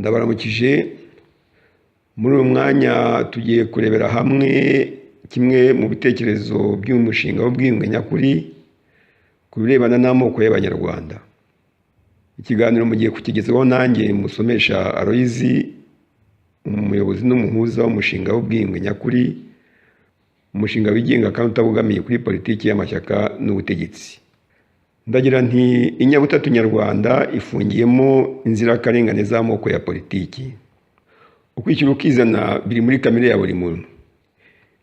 Ndabaramukije. Muri uyu mwanya tugiye kurebera hamwe kimwe mu bitekerezo by'umushinga w'ubwiyunge nyakuri ku birebana n'amoko y'Abanyarwanda. Ikiganiro mugiye kukigezaho nanjye Musomesha Aloyizi, umuyobozi n'umuhuza w'umushinga w'ubwiyunge nyakuri, umushinga wigenga kandi utabogamiye kuri politiki y'amashyaka n'ubutegetsi. Ndagira nti inyabutatu nyarwanda ifungiyemo inzirakarengane z'amoko ya politiki. Ukwishyira ukizana biri muri kamere ya buri muntu.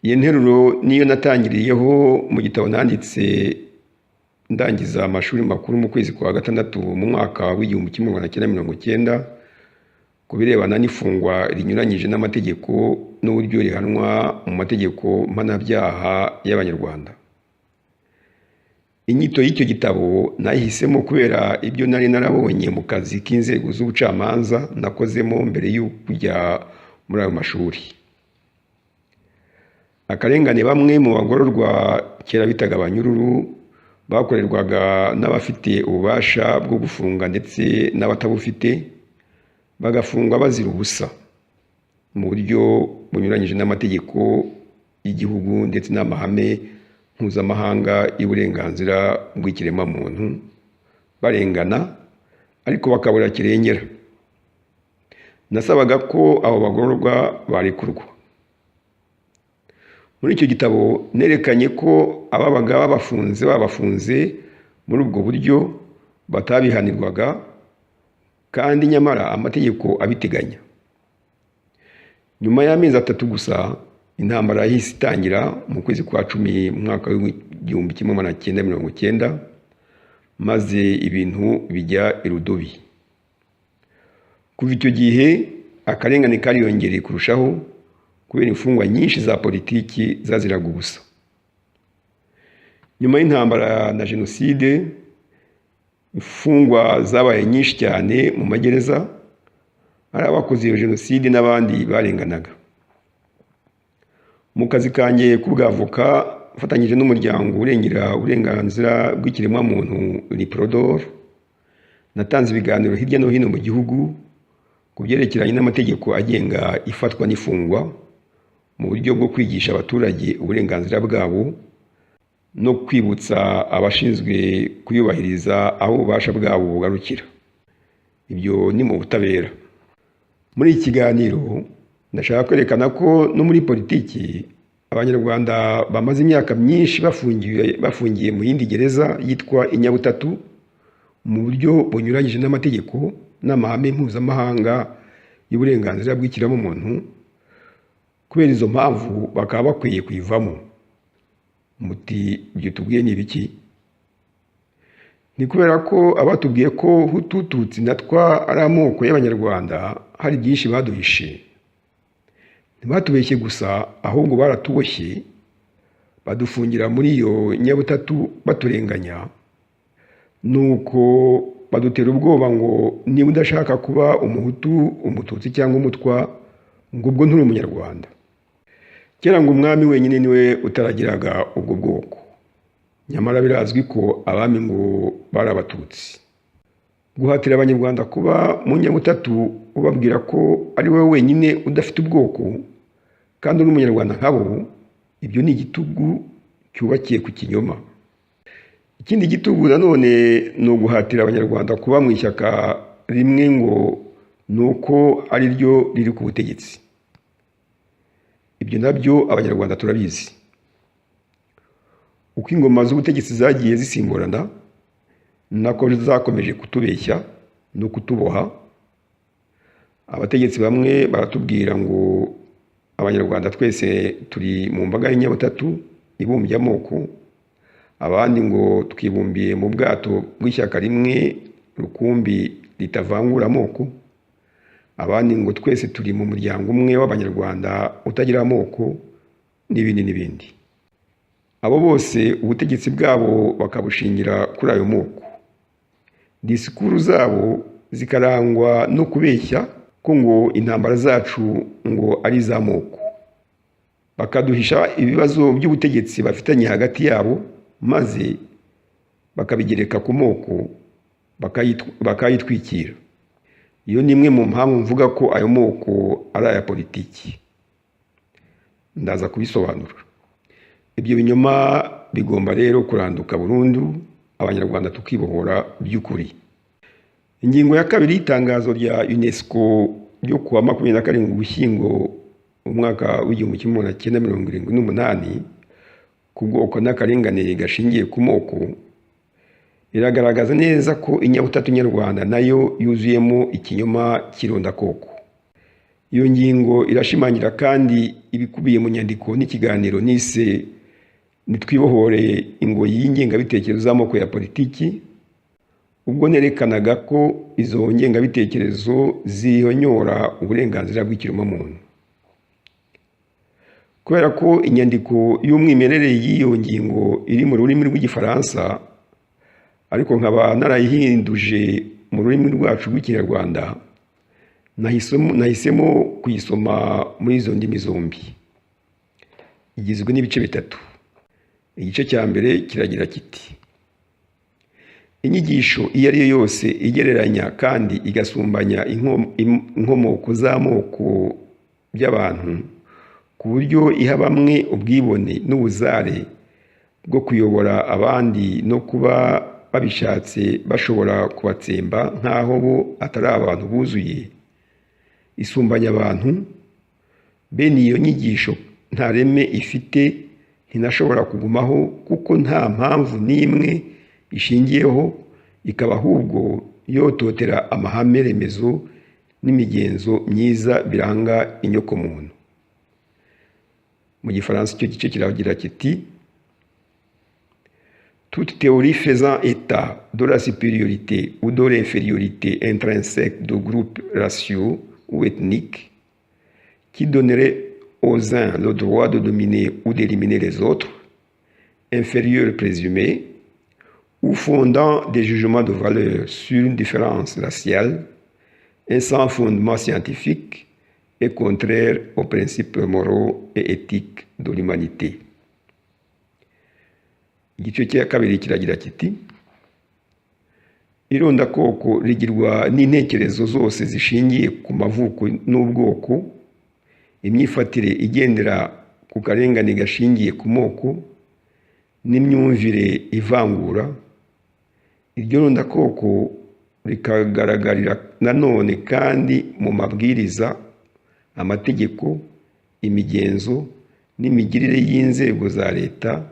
Iyi nteruro niyo natangiriyeho mu gitabo nanditse ndangiza amashuri makuru mu kwezi kwa gatandatu mu mwaka w'1990 ku birebana n'ifungwa rinyuranyije n'amategeko n'uburyo rihanwa mu mategeko mpanabyaha y'Abanyarwanda. Inyito y'icyo gitabo nayihisemo kubera ibyo nari narabonye mu kazi k'inzego z'ubucamanza nakozemo mbere yo kujya muri ayo mashuri. Akarengane bamwe mu bagororwa kera bitaga abanyururu bakorerwaga n'abafite ububasha bwo gufunga ndetse n'abatabufite, bagafungwa bazira ubusa mu buryo bunyuranyije n'amategeko y'igihugu ndetse n'amahame mpuzamahanga y'uburenganzira bw'ikiremwamuntu, barengana ariko bakabura kirengera. Nasabaga ko abo bagororwa barekurwa. Muri icyo gitabo nerekanye ko ababaga babafunze muri ubwo buryo batabihanirwaga kandi nyamara amategeko abiteganya. Nyuma y'amezi 3 gusa intambara yahise itangira mu kwezi kwa 10 mu mwaka w'1990, maze ibintu bijya irudubi. Kuva icyo gihe akarengane kariyongereye kurushaho kubera imfungwa nyinshi za politiki zaziraga ubusa. Nyuma y'intambara na jenoside, imfungwa zabaye nyinshi cyane mu magereza, ari abakoze iyo jenoside n'abandi barenganaga. Mu kazi kanjye k'ubwavoka ufatanyije n'umuryango urengera uburenganzira bw'ikiremwamuntu Liprodor, natanze ibiganiro hirya no hino mu gihugu ku byerekeranye n'amategeko agenga ifatwa n'ifungwa mu buryo bwo kwigisha abaturage uburenganzira bwabo no kwibutsa abashinzwe kuyubahiriza aho ububasha bwabo bugarukira. Ibyo ni mu butabera. Muri iki kiganiro ndashaka kwerekana ko no muri politiki Abanyarwanda bamaze imyaka myinshi bafungiye mu yindi gereza yitwa inyabutatu mu buryo bunyuranyije n'amategeko n'amahame mpuzamahanga y'uburenganzira bw'ikiremwamuntu. Kubera izo mpamvu bakaba bakwiye kuyivamo. Muti ibyo tubwiye ni ibiki? Ni kubera ko abatubwiye ko Hutu, Tutsi na Twa ari amoko y'Abanyarwanda hari byinshi baduhishe. Ntibatubeshye gusa, ahubwo baratuboshye badufungira muri iyo nyabutatu baturenganya, nuko badutera ubwoba ngo niba udashaka kuba umuhutu, umututsi cyangwa umutwa ngo ubwo nturi umunyarwanda. Kera ngo umwami wenyine niwe utaragiraga ubwo bwoko, nyamara birazwi ko abami ngo bari abatutsi. Guhatira Abanyarwanda kuba mu nyabutatu ubabwira ko ari wowe wenyine udafite ubwoko kandi uri umunyarwanda nkabo, ibyo ni igitugu cyubakiye ku kinyoma. Ikindi gitugu nanone ni uguhatira Abanyarwanda kuba mu ishyaka rimwe ngo nuko ari ryo riri ku butegetsi. Ibyo nabyo Abanyarwanda turabizi. Uko ingoma z'ubutegetsi zagiye zisimburana, nako zakomeje kutubeshya no kutuboha. Abategetsi bamwe baratubwira ngo Abanyarwanda twese turi mu mbaga y'inyabutatu ibumbye amoko, abandi ngo twibumbiye mu bwato bw'ishyaka rimwe rukumbi ritavangura amoko, abandi ngo twese turi mu muryango umwe w'Abanyarwanda utagira amoko, n'ibindi n'ibindi. Abo bose ubutegetsi bwabo bakabushingira kuri ayo moko. Disikuru zabo zikarangwa no kubeshya ko ngo intambara zacu ngo ari iz'amoko. Bakaduhisha ibibazo by'ubutegetsi bafitanye hagati yabo, maze bakabigereka ku moko bakayitwikira. iyo ni imwe mu mpamvu mvuga ko ayo moko ari aya politiki. Ndaza kubisobanura. Ibyo binyoma bigomba rero kuranduka burundu, abanyarwanda tukibohora by'ukuri. Ingingo ya kabiri y'itangazo rya UNESCO ryo kuwa 27 Ugushyingo umwaka w'1978 ku bwoko n'akarengane gashingiye ku moko iragaragaza neza ko inyabutatu nyarwanda nayo yuzuyemo ikinyoma cy'irondakoko. Iyo ngingo irashimangira kandi ibikubiye mu nyandiko n'ikiganiro nise Nitwibohore ingoyi y'ingengabitekerezo z'amoko ya politiki, ubwo nerekanaga ko izo ngengabitekerezo zihonyora uburenganzira bw'ikiremwamuntu. Kubera ko inyandiko y'umwimerere y'iyo ngingo iri mu rurimi rw'Igifaransa, ariko nkaba narayihinduje mu rurimi rwacu rw'Ikinyarwanda, nahisemo kuyisoma muri izo ndimi zombi. Igizwe n'ibice bitatu. Igice cya mbere kiragira kiti: inyigisho iyo ari yo yose igereranya kandi igasumbanya inkomoko z'amoko by'abantu ku buryo iha bamwe ubwibone n'ubuzare bwo kuyobora abandi no kuba babishatse bashobora kubatsemba nk'aho bo atari abantu buzuye, isumbanya abantu. Bene iyo nyigisho nta reme ifite, ntinashobora kugumaho kuko nta mpamvu n'imwe ishingiyeho, ikaba ahubwo yototera amahame remezo n'imigenzo myiza biranga inyokomuntu. Mu Gifaransa icyo gice kiragira kiti: toute théorie faisant état de la supériorité ou de l'infériorité intrinsèque de groupes raciaux ou ethniques qui donnerait aux uns le droit de dominer ou d'éliminer les autres, inférieurs présumés, ou fondant des jugements de valeur sur une différence raciale, et sans fondement scientifique, et contraire aux principes moraux et éthiques de l'humanité. Igice cya kabiri kiragira kiti: irondakoko rigirwa n'intekerezo zose zishingiye ku mavuko n'ubwoko, imyifatire igendera ku karengane gashingiye ku moko, n'imyumvire ivangura. Iryo rondakoko rikagaragarira nanone kandi mu mabwiriza, amategeko, imigenzo n'imigirire y'inzego za leta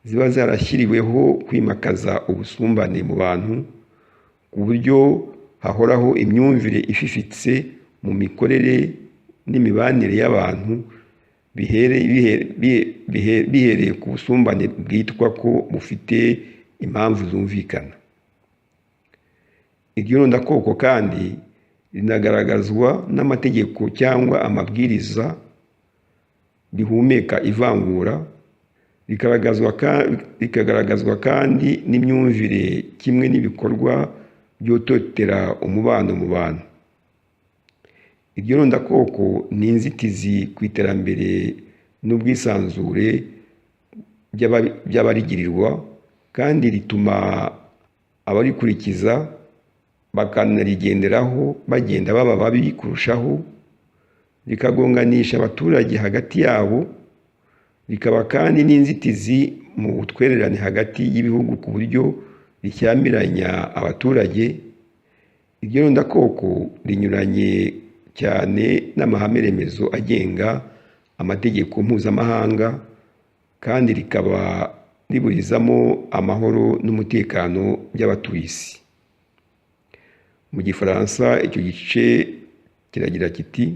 ziba zarashyiriweho kwimakaza ubusumbane mu bantu, ku buryo hahoraho imyumvire ififitse mu mikorere n'imibanire y'abantu bihereye ku busumbane bwitwa ko bufite impamvu zumvikana. Iryo rondakoko kandi rinagaragazwa n'amategeko cyangwa amabwiriza bihumeka ivangura, rikagaragazwa kandi n'imyumvire kimwe n'ibikorwa byototera umubano mu bantu. Iryo rondakoko ni inzitizi ku iterambere n'ubwisanzure by'abarigirirwa, kandi rituma abarikurikiza bakanarigenderaho bagenda baba babi kurushaho, rikagonganisha abaturage hagati yabo, rikaba kandi n'inzitizi mu butwererane hagati y'ibihugu ku buryo rishyamiranya abaturage. Iryo rondakoko rinyuranye cyane n'amahame remezo agenga amategeko mpuzamahanga, kandi rikaba riburizamo amahoro n'umutekano by'abatuye isi. Mu Gifaransa icyo gice kiragira kiti: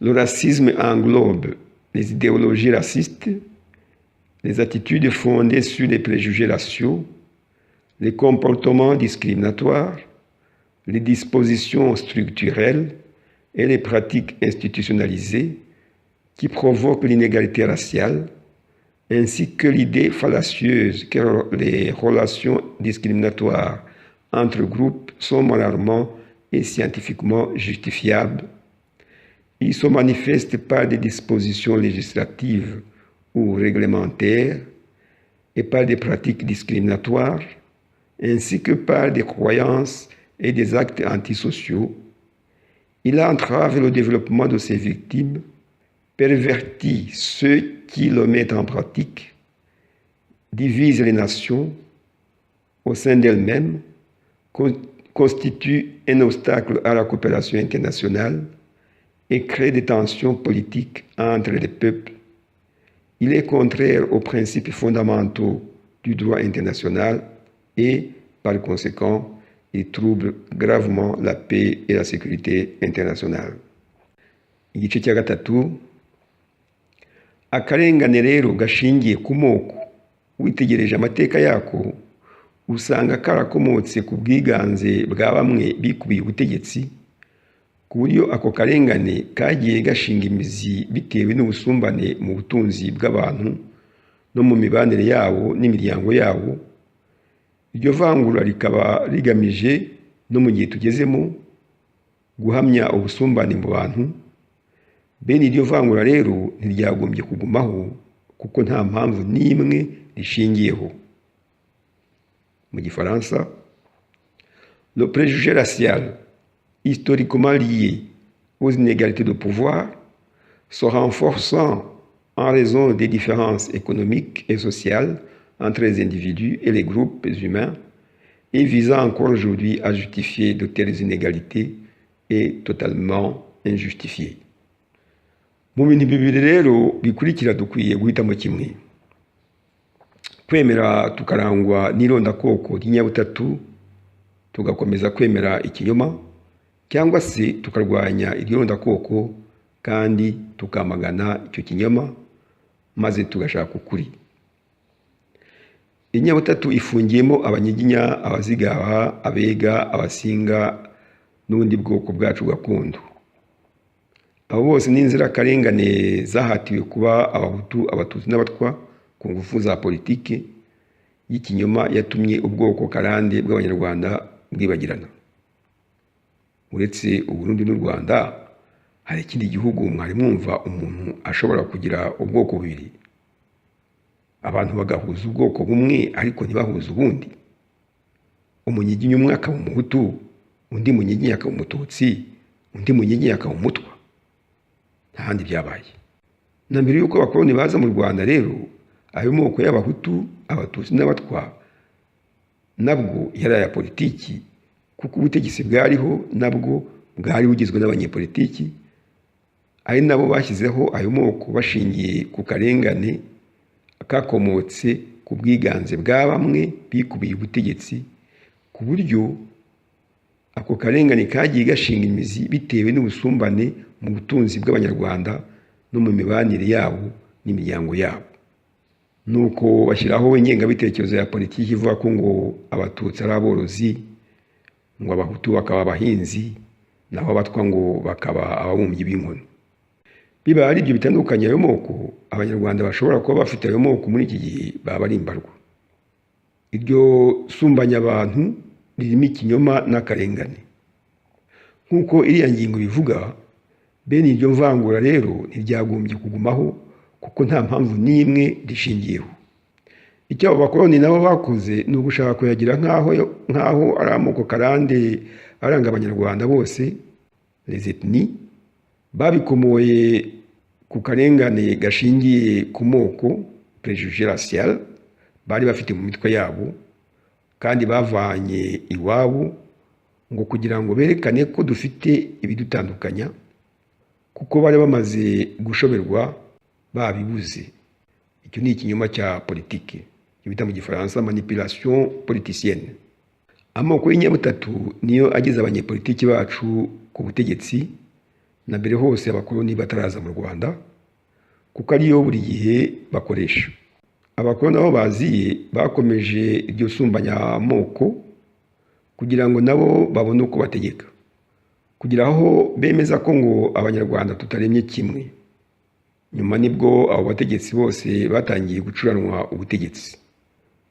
le racisme englobe les idéologies racistes, les attitudes fondées sur les préjugés raciaux, les comportements discriminatoires, les dispositions structurelles et les pratiques institutionnalisées qui provoquent l'inégalité raciale, ainsi que l'idée fallacieuse que les relations discriminatoires entre groupes sont moralement et scientifiquement justifiables. Ils se manifestent par des dispositions législatives ou réglementaires et par des pratiques discriminatoires, ainsi que par des croyances et des actes antisociaux, il entrave le développement de ses victimes, pervertit ceux qui le mettent en pratique, divise les nations au sein d'elles-mêmes, constitue un obstacle à la coopération internationale et crée des tensions politiques entre les peuples. Il est contraire aux principes fondamentaux du droit international et, par conséquent, il trouble gravement la paix et la sécurité internationale. Igice cya gatatu, akarengane rero gashingiye ku moko, witegereje amateka yako usanga karakomotse ku bwiganze bwa bamwe bikubiye ubutegetsi, ku buryo ako karengane kagiye gashinga imizi bitewe n'ubusumbane mu butunzi bw'abantu no mu mibanire yabo n'imiryango yabo. Iryo vangura rikaba rigamije no mu gihe tugezemo guhamya ubusumbane mu bantu. Bene iryo vangura rero ntiryagombye kugumaho kuko nta mpamvu n'imwe rishingiyeho. Mu gifaransa, le préjugé racial, historiquement lié aux inégalités de pouvoir, se renforçant en raison des différences économiques et sociales entre les individus et les groupes humains, et visant encore aujourd'hui à justifier de telles inégalités, est totalement injustifié. Mu bintu bibiri rero bikurikira dukwiye guhitamo kimwe: kwemera tukarangwa n'irondakoko ry'inyabutatu tugakomeza kwemera ikinyoma, cyangwa se tukarwanya irondakoko kandi tukamagana icyo kinyoma maze tugashaka ukuri. Inyabutatu ifungiyemo abanyiginya, abazigaba, abega, abasinga n'ubundi bwoko bwacu gakondo. Abo bose ni inzirakarengane zahatiwe kuba abahutu, abatutsi n'abatwa ku ngufu za politike y'ikinyoma yatumye ubwoko karande bw'abanyarwanda bwibagirana. Uretse Uburundi n'u Rwanda, hari ikindi gihugu mwari mwumva umuntu ashobora kugira ubwoko bubiri, abantu bagahuza ubwoko bumwe ariko ntibahuze ubundi? Umunyiginya umwe akaba umuhutu, undi munyiginya akaba umututsi, undi munyiginya akaba umutwa? Nta handi byabaye. Na mbere y'uko abakoloni baza mu Rwanda rero, ayo moko y'abahutu, abatutsi n'abatwa nabwo yari aya politiki, kuko ubutegetsi bwariho nabwo bwari bugizwe n'abanyepolitiki, ari nabo bashyizeho ayo moko bashingiye ku karengane kakomotse ku bwiganze bwa bamwe bikubiye ubutegetsi, ku buryo ako karengane kagiye gashinga imizi bitewe n'ubusumbane mu butunzi bw'abanyarwanda no mu mibanire yabo n'imiryango yabo. Nuko bashyiraho ingengabitekerezo ya politiki ivuga ko ngo abatutsi ari aborozi, ngo abahutu bakaba abahinzi, naho abatwa ngo bakaba ababumbyi b'inkono. Biba ari ibyo bitandukanye ayo moko, abanyarwanda bashobora kuba bafite ayo moko muri iki gihe baba ari imbarwa. Iryo sumbanya abantu ririmo ikinyoma n'akarengane. Nk'uko iriya ngingo bivuga, bene iryo mvangura rero ntiryagombye kugumaho kuko nta mpamvu n'imwe rishingiyeho. Icyo abo bakoloni nabo bakoze ni ugushaka kuyagira nk'aho ari amoko karande aranga abanyarwanda bose, les ethnies, babikomoye ku karengane gashingiye ku moko, préjugé racial, bari bafite mu mitwe yabo kandi bavanye iwabo, ngo kugira ngo berekane ko dufite ibidutandukanya, kuko bari bamaze gushoberwa babibuze. Icyo ni ikinyoma cya politike, bita mu gifaransa manipulation politicienne. Amoko y'inyabutatu niyo agize abanyepolitiki bacu ku butegetsi, na mbere hose abakoloni bataraza mu Rwanda, kuko ariyo buri gihe bakoresha. Abakoloni aho baziye bakomeje iryo sumbanya amoko kugira ngo nabo babone uko bategeka, kugira aho bemeza ko ngo abanyarwanda tutaremye kimwe. Nyuma nibwo abo bategetsi bose batangiye gucuranwa ubutegetsi.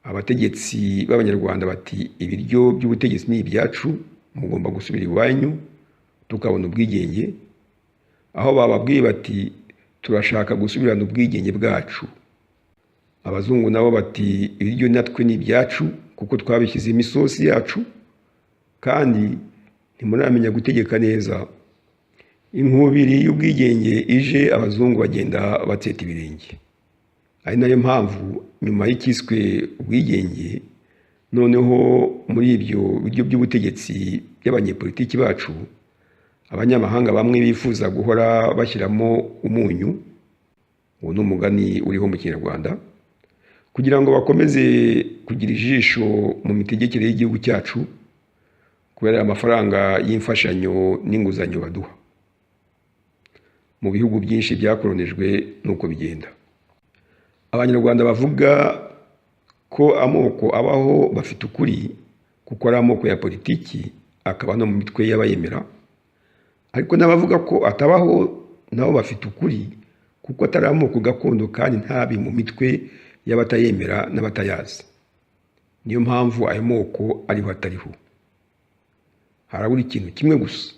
Abategetsi b'abanyarwanda bati ibiryo by'ubutegetsi ni ibyacu, mugomba gusubira iwanyu tukabona ubwigenge, aho bababwiye bati turashaka gusubirana ubwigenge bwacu. Abazungu nabo bati ibiryo natwe ni ibyacu kuko twabishyizemo isosi yacu, kandi ntimuramenya gutegeka neza. Inkubiri y'ubwigenge ije abazungu bagenda batseta ibirenge. Ari nayo mpamvu nyuma y'ikiswe ubwigenge, noneho muri ibyo biryo by'ubutegetsi by'abanyepolitiki bacu, abanyamahanga bamwe bifuza guhora bashyiramo umunyu, uwo ni umugani uriho mu Kinyarwanda, kugira ngo bakomeze kugira ijisho mu mitegekere y'igihugu cyacu kubera amafaranga y'imfashanyo n'inguzanyo baduha. Mu bihugu byinshi byakoronijwe nuko bigenda. Abanyarwanda bavuga ko amoko abaho bafite ukuri kuko ari amoko ya politiki, akaba no mu mitwe y'abayemera, ariko n'abavuga ko atabaho nabo bafite ukuri kuko atari amoko gakondo kandi ntabi mu mitwe y'abatayemera n'abatayazi. Niyo mpamvu ayo moko ariho atariho. Harabura ikintu kimwe gusa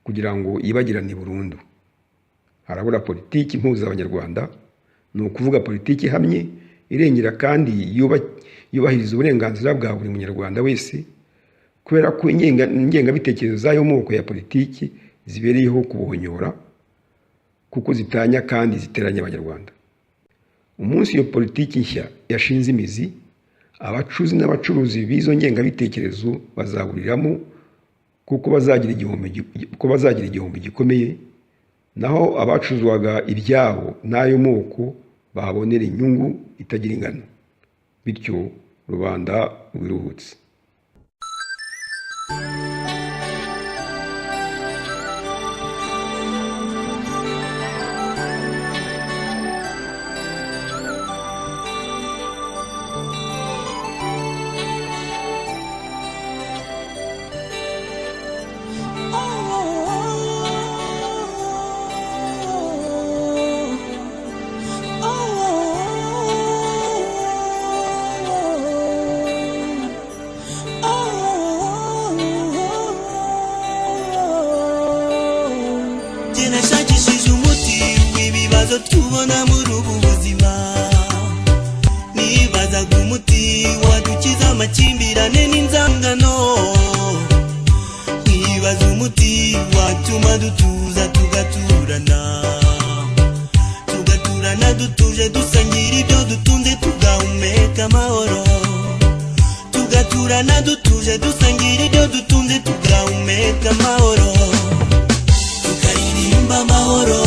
kugira ngo yibagirane burundu. Harabura politiki impuza abanyarwanda, ni ukuvuga politiki ihamye irengera kandi yubahiriza uburenganzira bwa buri munyarwanda wese, kubera ko ingengabitekerezo z'ayo moko ya politiki zibereyeho kubuhonyora kuko zitanya kandi ziteranya abanyarwanda. Umunsi iyo politiki nshya yashinze imizi, abacuzi n'abacuruzi b'izo ngengabitekerezo bazaburiramo kuko bazagira igihombo gikomeye, naho abacuzwaga ibyabo n'ayo moko bahabonera inyungu itagira ingano, bityo rubanda rwiruhutse. Nashakishije umuti w'ibibazo tubona muri ubu buzima, nibazaga umuti wadukiza amakimbirane n'inzangano, nibaza umuti watuma dutuza tugaturana dutuje, dusangira ibyo dutunze tugahumeka amahoro, tugaturana dutuje, dusangira ibyo dutunze tugahumeka amahoro, amahoro,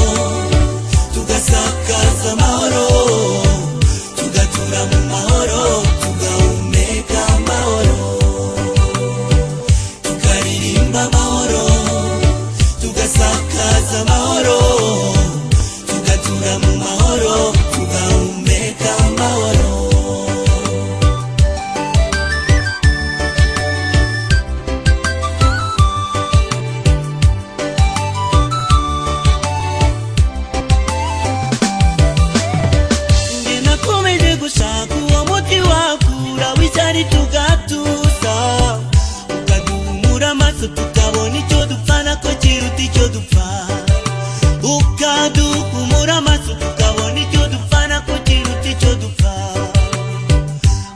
tugasakaza amahoro, tugatura mu mahoro, tugahumeka amahoro, tukaririmba amahoro, tugasakaza amahoro, tugatura mu mahoro, tugahumeka amahoro. Tugatuza ukaduhumura amaso tukabona icyo dupfa nako kiruta icyo dupfa, ukaduhumura amaso tukabona icyo dupfa nako kiruta icyo dupfa.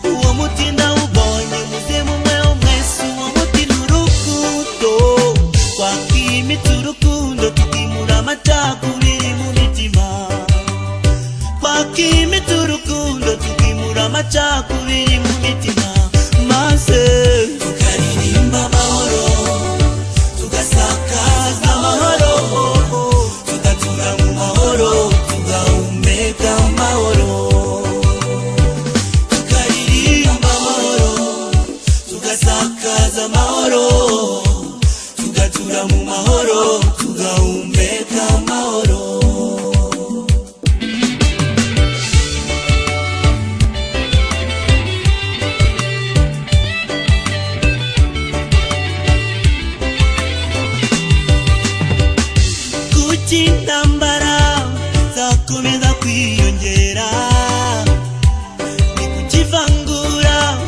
Uwo muti ndawubonye muze mumweho mwese, uwo muti ni urukundo, twakimitse urukundo tukimura amacakubiri mu mitima, twakimitse urukundo tukimura amacakubiri mu mitima, tukaririmba amahoro, tugasakaza amahoro, tugatura mu mahoro, tugahumeka amahoro, tukaririmba amahoro, tugasakaza amahoro, tugatura mu mahoro, tugahumeka amahoro. Intambara zakomeza kwiyongera, ni kukivangura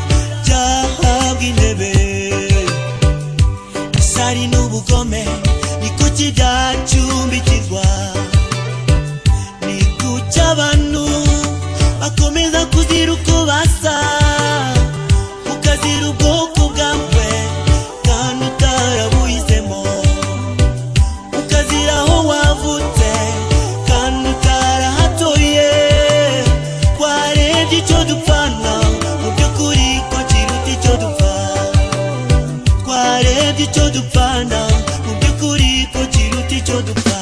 cyahabwa intebe, isari n'ubugome ni kuki byacumbikirwa, ni kuki abantu bakomeza kuzira uko basa, ukazira ubwoko bwawe turebye icyo dupfana mu by'ukuri ko kiruta icyo dupfa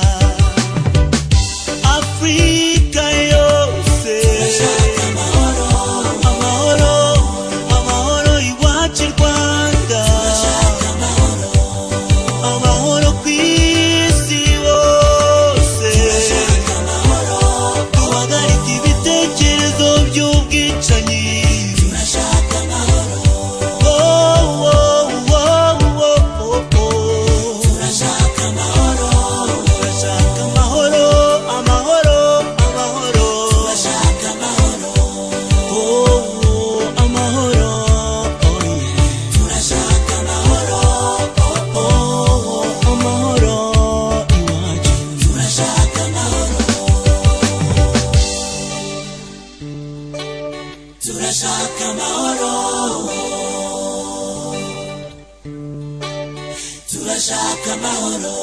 Afrika yose turashaka amahoro amahoro amahoro iwacu i Rwanda turashaka amahoro amahoro ku isi hose turashaka amahoro duhagarike ibitekerezo by'ubwicanyi turashaka amahoro turashaka amahoro turashaka amahoro amahoro amahoro turashaka amahoro amahoro turashaka amahoro amahoro iwacu turashaka amahoro turashaka amahoro turashaka amahoro